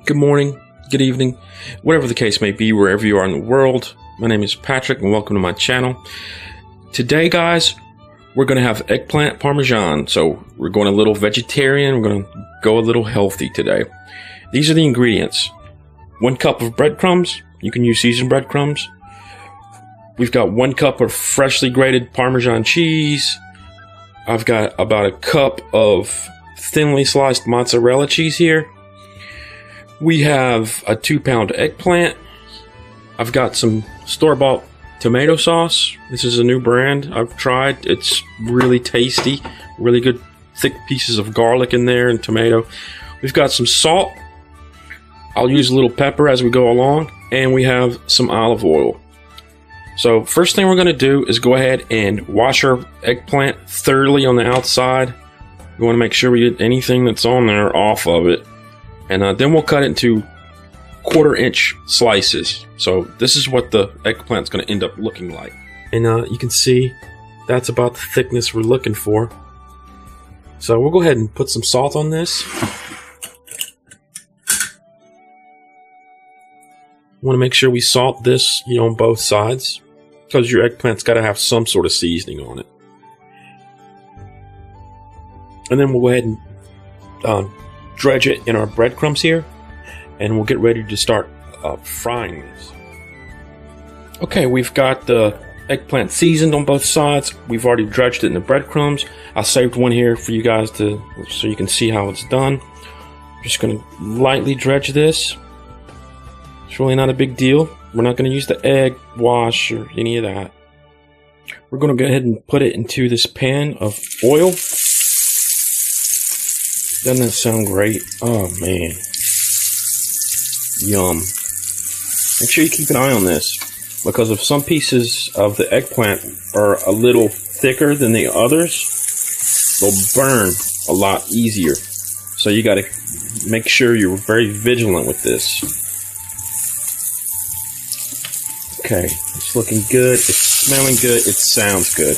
good morning, good evening, whatever the case may be, wherever you are in the world. My name is Patrick and welcome to my channel. Today, guys, we're going to have eggplant parmesan. So we're going a little vegetarian. We're going to go a little healthy today. These are the ingredients. 1 cup of breadcrumbs. You can use seasoned breadcrumbs. We've got 1 cup of freshly grated Parmesan cheese. I've got about 1 cup of thinly sliced mozzarella cheese here. We have a 2-pound eggplant. I've got some store-bought tomato sauce. This is a new brand I've tried. It's really tasty. Really good thick pieces of garlic in there and tomato. We've got some salt. I'll use a little pepper as we go along. And we have some olive oil. So first thing we're going to do is go ahead and wash our eggplant thoroughly on the outside. We want to make sure we get anything that's on there off of it. And then we'll cut it into 1/4-inch slices. So this is what the eggplant's going to end up looking like. And you can see that's about the thickness we're looking for. So we'll go ahead and put some salt on this. Want to make sure we salt this, on both sides, because your eggplant's got to have some sort of seasoning on it. And then we'll go ahead and dredge it in our breadcrumbs here, and we'll get ready to start frying this. Okay, we've got the eggplant seasoned on both sides. We've already dredged it in the breadcrumbs. I saved one here for you guys so you can see how it's done. Just going to lightly dredge this. It's really not a big deal. We're not going to use the egg wash or any of that. We're going to go ahead and put it into this pan of oil. Doesn't that sound great? Oh man. Yum. Make sure you keep an eye on this, because if some pieces of the eggplant are a little thicker than the others, they'll burn a lot easier. So you got to make sure you're very vigilant with this. Okay, it's looking good, it's smelling good, it sounds good.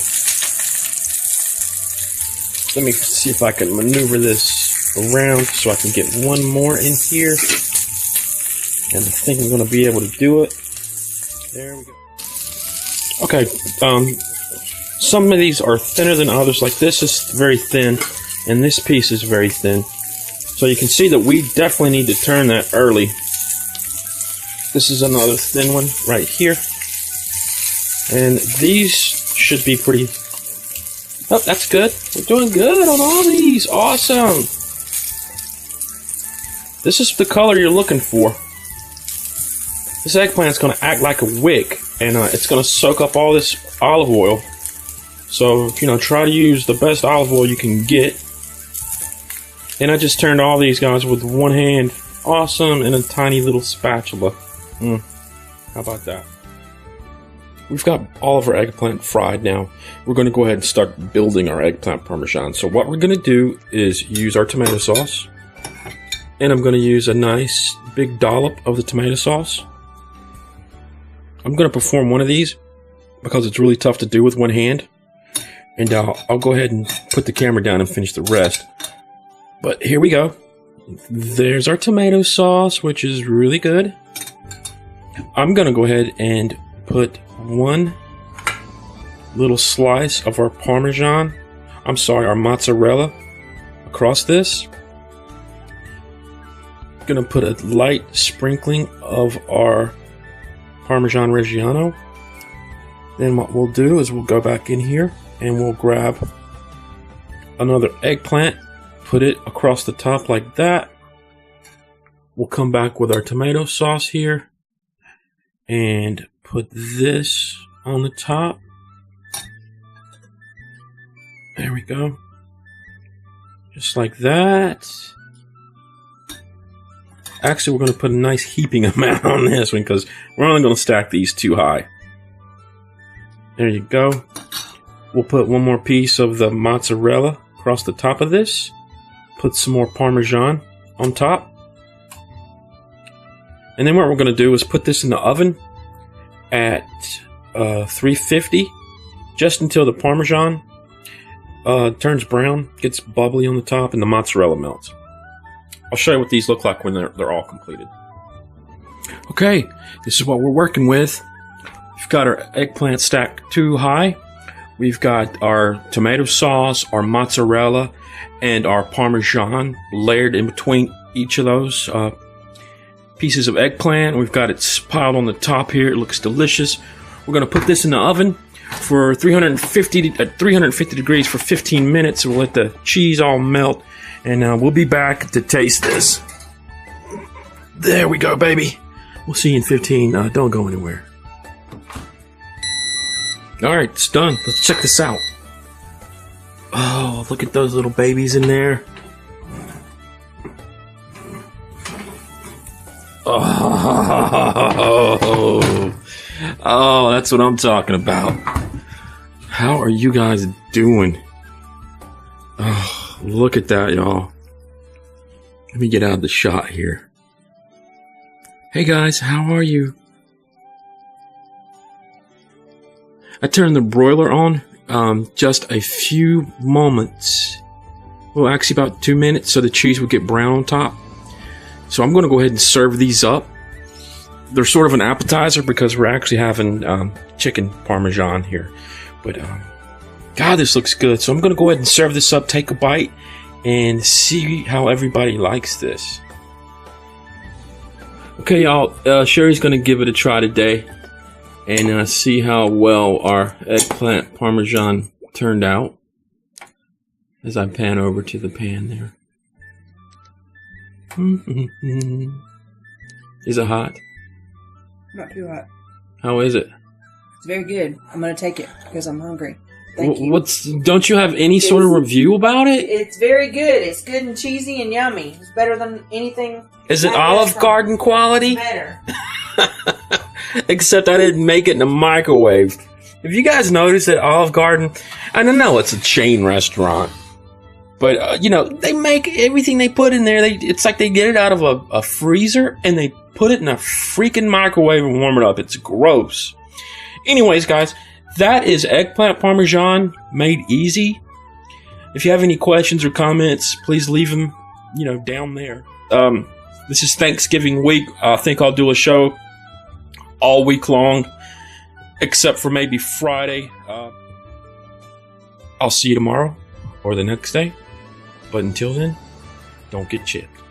Let me see if I can maneuver this around so I can get one more in here. And I think I'm going to be able to do it. There we go. Okay, some of these are thinner than others. Like this is very thin, and this piece is very thin. So you can see that we definitely need to turn that early. This is another thin one right here. And these should be pretty... Oh, that's good. We're doing good on all these. Awesome. This is the color you're looking for. This eggplant's going to act like a wick, and it's going to soak up all this olive oil. So, try to use the best olive oil you can get. And I just turned all these guys with one hand. Awesome. And a tiny little spatula. How about that? We've got all of our eggplant fried now. We're going to go ahead and start building our eggplant parmesan. So what we're going to do is use our tomato sauce. And I'm going to use a nice big dollop of the tomato sauce. I'm going to perform one of these because it's really tough to do with one hand. And I'll go ahead and put the camera down and finish the rest. But here we go. There's our tomato sauce, which is really good. I'm going to go ahead and put one little slice of our our mozzarella across this. Going to put a light sprinkling of our Parmigiano-Reggiano. Then what we'll do is we'll go back in here and we'll grab another eggplant, put it across the top like that. We'll come back with our tomato sauce here and put this on the top. There we go. Just like that. Actually, we're going to put a nice heaping amount on this one because we're only going to stack these too high. There you go. We'll put one more piece of the mozzarella across the top of this. Put some more Parmesan on top. And then what we're going to do is put this in the oven at 350 just until the Parmesan turns brown, gets bubbly on the top, and the mozzarella melts. I'll show you what these look like when they're all completed. Okay, this is what we're working with. We've got our eggplant stacked 2 high. We've got our tomato sauce, our mozzarella, and our Parmesan layered in between each of those pieces of eggplant. We've got it piled on the top here. It looks delicious. We're going to put this in the oven for 350 degrees for 15 minutes. We'll let the cheese all melt, and we'll be back to taste this. There we go, baby. We'll see you in 15. Don't go anywhere. Alright, it's done. Let's check this out. Oh, look at those little babies in there. Oh, that's what I'm talking about. How are you guys doing? Oh, look at that, y'all. Let me get out of the shot here. Hey guys, how are you? I turned the broiler on just a few moments. Well, actually about 2 minutes, so the cheese would get brown on top. So I'm going to go ahead and serve these up. They're sort of an appetizer because we're actually having chicken parmesan here. But God, this looks good. So I'm going to go ahead and serve this up, take a bite, and see how everybody likes this. Okay, y'all. Sherry's going to give it a try today and see how well our eggplant parmesan turned out. As I pan over to the pan there. Is it hot? Not too hot. How is it? It's very good. I'm gonna take it because I'm hungry. Thank you. Don't you have any sort of review about it? It's very good. It's good and cheesy and yummy. It's better than anything. Is it Olive Garden quality? Better. Except I didn't make it in a microwave. If you guys notice that Olive Garden, I don't know, it's a chain restaurant. But, you know, they make everything they put in there. It's like they get it out of a freezer and they put it in a freaking microwave and warm it up. It's gross. Anyways, guys, that is eggplant parmesan made easy. If you have any questions or comments, please leave them, you know, down there. This is Thanksgiving week. I think I'll do a show all week long, except for maybe Friday. I'll see you tomorrow or the next day. But until then, don't get chipped.